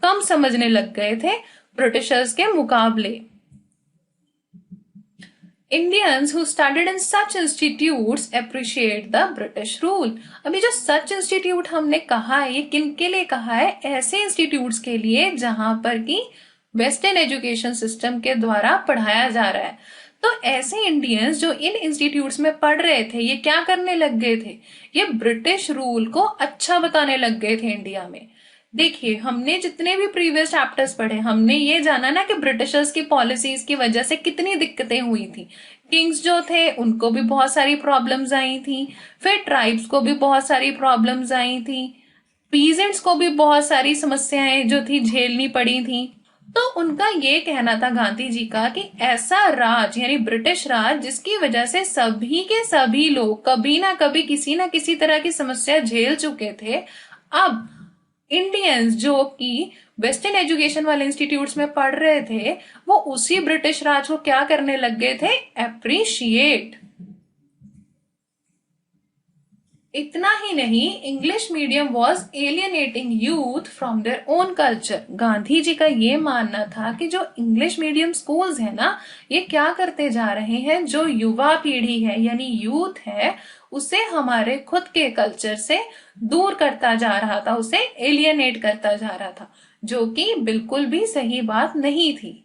कम समझने लग गए थे ब्रिटिशर्स के मुकाबले। Indians who studied in such institutes appreciate the British rule। अभी जो such institute हमने कहा है, ये किन के लिए कहा है? ऐसे इंस्टीट्यूट्स के लिए जहां पर कि वेस्टर्न एजुकेशन सिस्टम के द्वारा पढ़ाया जा रहा है। तो ऐसे इंडियंस जो इन इंस्टीट्यूट्स में पढ़ रहे थे, ये क्या करने लग गए थे? ये ब्रिटिश रूल को अच्छा बताने लग गए थे इंडिया में। देखिए, हमने जितने भी प्रीवियस चैप्टर्स पढ़े, हमने ये जाना ना कि ब्रिटिशर्स की पॉलिसीज की वजह से कितनी दिक्कतें हुई थी। किंग्स जो थे उनको भी बहुत सारी प्रॉब्लम्स आई थी, फिर ट्राइब्स को भी बहुत सारी प्रॉब्लम्स आई थी, पीजेंट्स को भी बहुत सारी समस्याएं जो थी झेलनी पड़ी थी। तो उनका ये कहना था गांधी जी का कि ऐसा राज, यानी ब्रिटिश राज, जिसकी वजह से सभी के सभी लोग कभी ना किसी तरह की समस्या झेल चुके थे, अब इंडियंस जो कि वेस्टर्न एजुकेशन वाले इंस्टीट्यूट्स में पढ़ रहे थे, वो उसी ब्रिटिश राज को क्या करने लग गए थे? एप्रिशिएट। इतना ही नहीं, English medium was alienating youth from their own culture. Gandhi ji का ये मानना था कि जो इंग्लिश मीडियम स्कूल्स है ना, ये क्या करते जा रहे हैं, जो युवा पीढ़ी है यानी यूथ है, उसे हमारे खुद के कल्चर से दूर करता जा रहा था, उसे एलियनेट करता जा रहा था, जो कि बिल्कुल भी सही बात नहीं थी।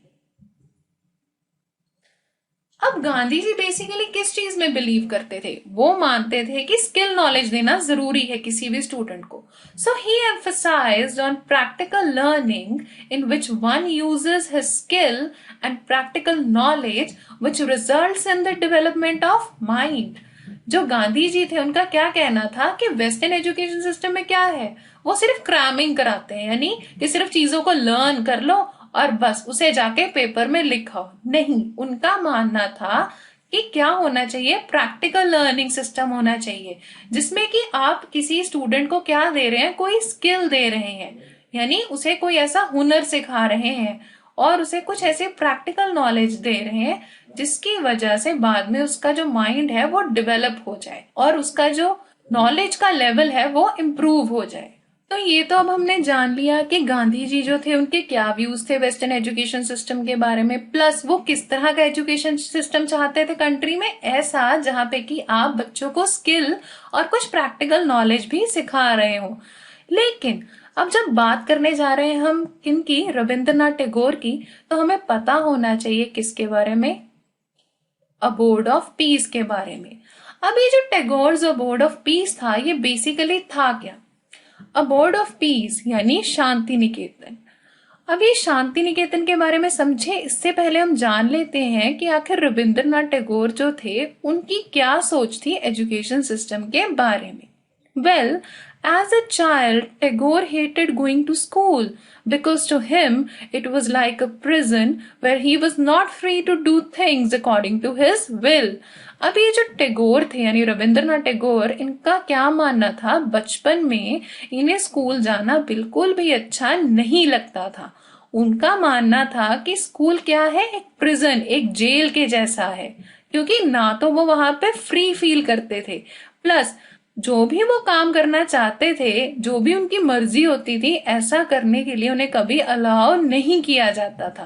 अब गांधी जी बेसिकली किस चीज में बिलीव करते थे? वो मानते थे कि स्किल नॉलेज देना जरूरी है किसी भी स्टूडेंट को। So he emphasized on practical learning in which one uses his skill and practical knowledge which results in the development of mind. जो गांधी जी थे, उनका क्या कहना था कि वेस्टर्न एजुकेशन सिस्टम में क्या है, वो सिर्फ क्रैमिंग कराते हैं, यानी कि सिर्फ चीजों को लर्न कर लो और बस उसे जाके पेपर में लिखो। नहीं, उनका मानना था कि क्या होना चाहिए, प्रैक्टिकल लर्निंग सिस्टम होना चाहिए, जिसमें कि आप किसी स्टूडेंट को क्या दे रहे हैं, कोई स्किल दे रहे हैं, यानी उसे कोई ऐसा हुनर सिखा रहे हैं और उसे कुछ ऐसे प्रैक्टिकल नॉलेज दे रहे हैं जिसकी वजह से बाद में उसका जो माइंड है वो डेवलप हो जाए और उसका जो नॉलेज का लेवल है वो इम्प्रूव हो जाए। तो ये तो अब हमने जान लिया कि गांधी जी जो थे, उनके क्या व्यूज थे वेस्टर्न एजुकेशन सिस्टम के बारे में, प्लस वो किस तरह का एजुकेशन सिस्टम चाहते थे कंट्री में, ऐसा जहां पे कि आप बच्चों को स्किल और कुछ प्रैक्टिकल नॉलेज भी सिखा रहे हो। लेकिन अब जब बात करने जा रहे हैं हम किनकी, रविंद्रनाथ टैगोर की, तो हमें पता होना चाहिए किसके बारे में, अबोर्ड ऑफ पीस के बारे में। अब ये जो टैगोर्स अबोर्ड ऑफ पीस था, ये बेसिकली था क्या? अबोर्ड ऑफ पीस यानी शांति निकेतन। अब ये शांति निकेतन के बारे में समझे, इससे पहले हम जान लेते हैं कि आखिर रविंद्रनाथ टैगोर जो थे, उनकी क्या सोच थी एजुकेशन सिस्टम के बारे में। Well, as a child, Tagore hated going to school because to him it was like a prison where he was not free to do things according to his will। अब ये जो टैगोर थे यानी रविंद्रनाथ टैगोर, इनका क्या मानना था, बचपन में इन्हें स्कूल जाना बिल्कुल भी अच्छा नहीं लगता था। उनका मानना था कि स्कूल क्या है, एक प्रिजन, एक जेल के जैसा है, क्योंकि ना तो वो वहां पे फ्री फील करते थे, प्लस जो भी वो काम करना चाहते थे, जो भी उनकी मर्जी होती थी, ऐसा करने के लिए उन्हें कभी अलाउ नहीं किया जाता था।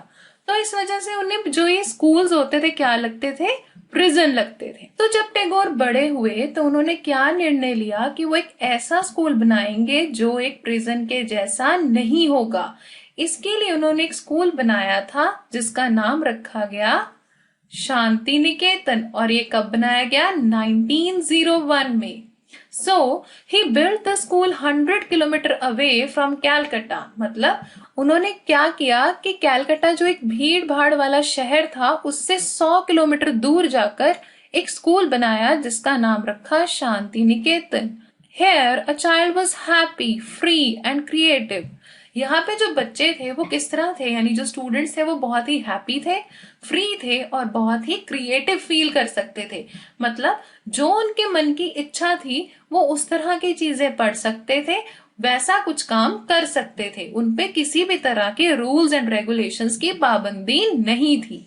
तो इस वजह से उन्हें जो ये स्कूल्स होते थे क्या लगते थे, प्रिजन लगते थे। तो जब टैगोर बड़े हुए तो उन्होंने क्या निर्णय लिया कि वो एक ऐसा स्कूल बनाएंगे जो एक प्रिजन के जैसा नहीं होगा। इसके लिए उन्होंने एक स्कूल बनाया था जिसका नाम रखा गया शांति निकेतन, और ये कब बनाया गया, 1901 में। So he built the school 100 kilometre away from Calcutta. मतलब उन्होंने क्या किया कि कैलकटा जो एक भीड़ भाड़ वाला शहर था उससे 100 किलोमीटर दूर जाकर एक स्कूल बनाया जिसका नाम रखा Shanti Niketan. Here a child was happy, free and creative. यहाँ पे जो बच्चे थे वो किस तरह थे, यानी जो स्टूडेंट्स थे वो बहुत ही हैप्पी थे, फ्री थे और बहुत ही क्रिएटिव फील कर सकते थे। मतलब जो उनके मन की इच्छा थी वो उस तरह की चीजें पढ़ सकते थे, वैसा कुछ काम कर सकते थे। उनपे किसी भी तरह के रूल्स एंड रेगुलेशंस की पाबंदी नहीं थी।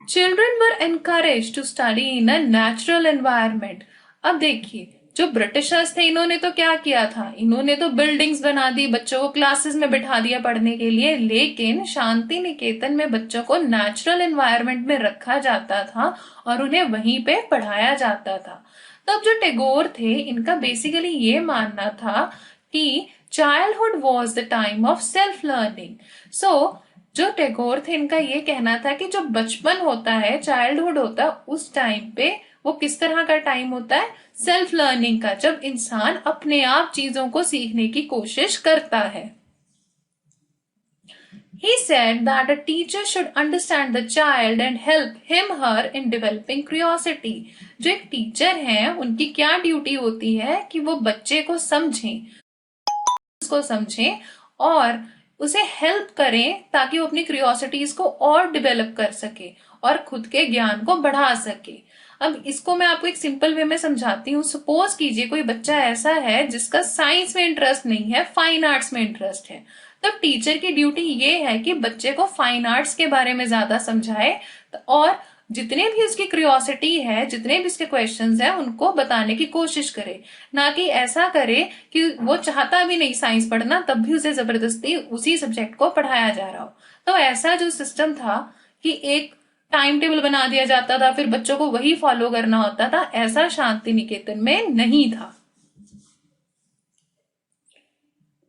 Children were encouraged to study in a natural environment. अब देखिए जो ब्रिटिशर्स थे इन्होंने तो क्या किया था, इन्होंने तो बिल्डिंग्स बना दी, बच्चों को क्लासेस में बिठा दिया पढ़ने के लिए, लेकिन शांति निकेतन में बच्चों को नेचुरल एनवायरनमेंट में रखा जाता था और उन्हें वहीं पे पढ़ाया जाता था। तब जो टैगोर थे इनका बेसिकली ये मानना था कि childhood was the time of self learning. So जो टैगोर थे इनका ये कहना था कि जो बचपन होता है, चाइल्डहुड होता है, उस टाइम पे वो किस तरह का टाइम होता है, सेल्फ लर्निंग का, जब इंसान अपने आप चीजों को सीखने की कोशिश करता है। He said that a teacher should understand the child and help him her in developing curiosity. जो एक टीचर हैं उनकी क्या ड्यूटी होती है कि वो बच्चे को समझें, उसको समझें और उसे हेल्प करें ताकि वो अपनी क्यूरियोसिटीज को और डेवलप कर सके और खुद के ज्ञान को बढ़ा सके। अब इसको मैं आपको एक सिंपल वे में समझाती हूँ। सपोज कीजिए कोई बच्चा ऐसा है जिसका साइंस में इंटरेस्ट नहीं है, फाइन आर्ट्स में इंटरेस्ट है, तब टीचर की ड्यूटी ये है कि बच्चे को फाइन आर्ट्स के बारे में ज्यादा समझाए और जितने भी उसकी क्यूरियोसिटी है, जितने भी उसके क्वेश्चंस हैं, उनको बताने की कोशिश करे, ना कि ऐसा करे कि वो चाहता भी नहीं साइंस पढ़ना तब भी उसे जबरदस्ती उसी सब्जेक्ट को पढ़ाया जा रहा हो। तो ऐसा जो सिस्टम था कि एक टाइम टेबल बना दिया जाता था फिर बच्चों को वही फॉलो करना होता था, ऐसा शांति निकेतन में नहीं था।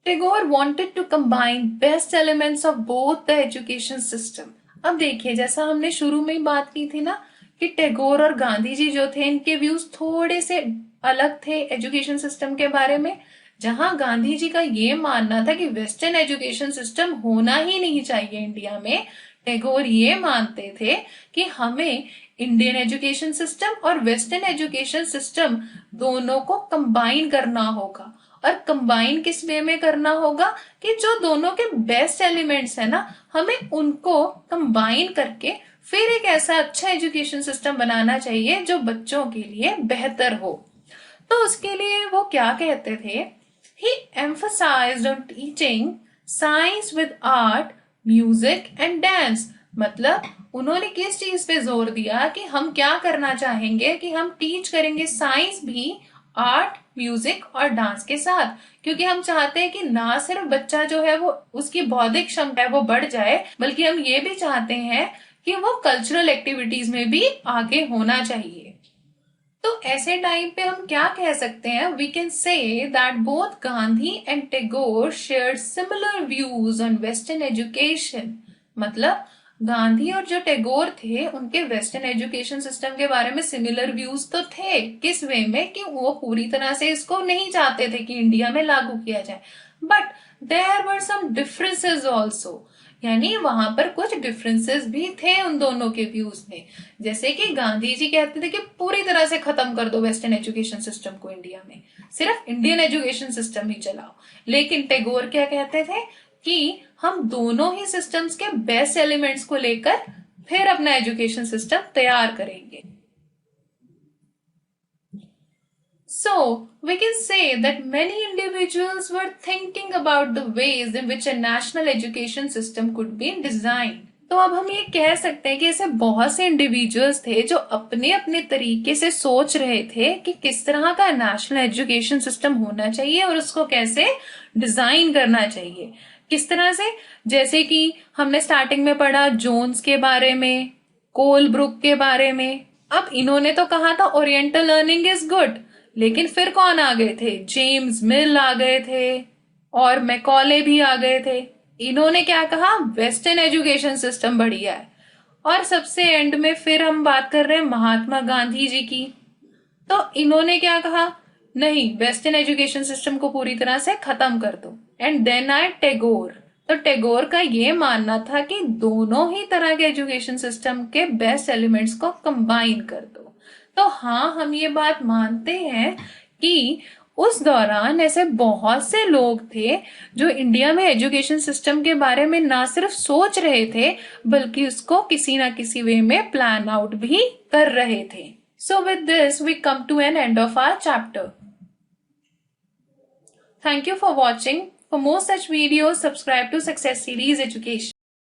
Tagore wanted to combine best elements of both the education system. अब देखिए जैसा हमने शुरू में ही बात की थी ना कि टैगोर और गांधी जी जो थे इनके व्यूज थोड़े से अलग थे एजुकेशन सिस्टम के बारे में। जहां गांधी जी का ये मानना था कि वेस्टर्न एजुकेशन सिस्टम होना ही नहीं चाहिए इंडिया में, टैगोर ये मानते थे कि हमें इंडियन एजुकेशन सिस्टम और वेस्टर्न एजुकेशन सिस्टम दोनों को कंबाइन करना होगा। और कंबाइन किस वे में करना होगा कि जो दोनों के बेस्ट एलिमेंट्स है ना, हमें उनको कंबाइन करके फिर एक ऐसा अच्छा एजुकेशन सिस्टम बनाना चाहिए जो बच्चों के लिए बेहतर हो। तो उसके लिए वो क्या कहते थे, he emphasized on teaching science with art, music and dance. मतलब उन्होंने किस चीज पे जोर दिया कि हम क्या करना चाहेंगे कि हम टीच करेंगे साइंस भी आर्ट, म्यूजिक और डांस के साथ, क्योंकि हम चाहते हैं कि ना सिर्फ बच्चा जो है वो उसकी बौद्धिक क्षमता है वो बढ़ जाए, बल्कि हम ये भी चाहते हैं कि वो कल्चरल एक्टिविटीज में भी आगे होना चाहिए। तो ऐसे टाइम पे हम क्या कह सकते हैं, we can say that both Gandhi and Tagore shared similar views on western education. मतलब गांधी और जो टैगोर थे उनके वेस्टर्न एजुकेशन सिस्टम के बारे में सिमिलर व्यूज तो थे, किस वे में कि वो पूरी तरह से इसको नहीं चाहते थे कि इंडिया में लागू किया जाए, but there were some differences also, यानी वहां पर कुछ डिफरेंसेस भी थे उन दोनों के व्यूज में। जैसे कि गांधी जी कहते थे कि पूरी तरह से खत्म कर दो वेस्टर्न एजुकेशन सिस्टम को इंडिया में, सिर्फ इंडियन एजुकेशन सिस्टम ही चलाओ। लेकिन टैगोर क्या कहते थे कि हम दोनों ही सिस्टम्स के बेस्ट एलिमेंट्स को लेकर फिर अपना एजुकेशन सिस्टम तैयार करेंगे। So, we can say that many individuals were thinking about the ways in which a national education system could be designed. तो अब हम ये कह सकते हैं कि ऐसे बहुत से इंडिविजुअल्स थे जो अपने अपने तरीके से सोच रहे थे कि किस तरह का नेशनल एजुकेशन सिस्टम होना चाहिए और उसको कैसे डिजाइन करना चाहिए। किस तरह से, जैसे कि हमने स्टार्टिंग में पढ़ा जोन्स के बारे में, कोलब्रुक के बारे में। अब इन्होंने तो कहा था ओरिएंटल लर्निंग इज गुड, लेकिन फिर कौन आ गए थे, जेम्स मिल आ गए थे और मैकॉले भी आ गए थे। इन्होंने क्या कहा, वेस्टर्न एजुकेशन सिस्टम बढ़िया है। और सबसे एंड में फिर हम बात कर रहे हैं महात्मा गांधी जी की। तो इन्होंने क्या कहा, नहीं, वेस्टर्न एजुकेशन सिस्टम को पूरी तरह से खत्म कर दो। एंड देन आए टैगोर। तो टैगोर का ये मानना था कि दोनों ही तरह के एजुकेशन सिस्टम के बेस्ट एलिमेंट्स को कंबाइन कर दो। तो हाँ, हम ये बात मानते हैं कि उस दौरान ऐसे बहुत से लोग थे जो इंडिया में एजुकेशन सिस्टम के बारे में ना सिर्फ सोच रहे थे, बल्कि उसको किसी ना किसी वे में प्लान आउट भी कर रहे थे। So with this, we come to an end of our chapter. Thank you for watching. For more such videos, subscribe to Success Series Education.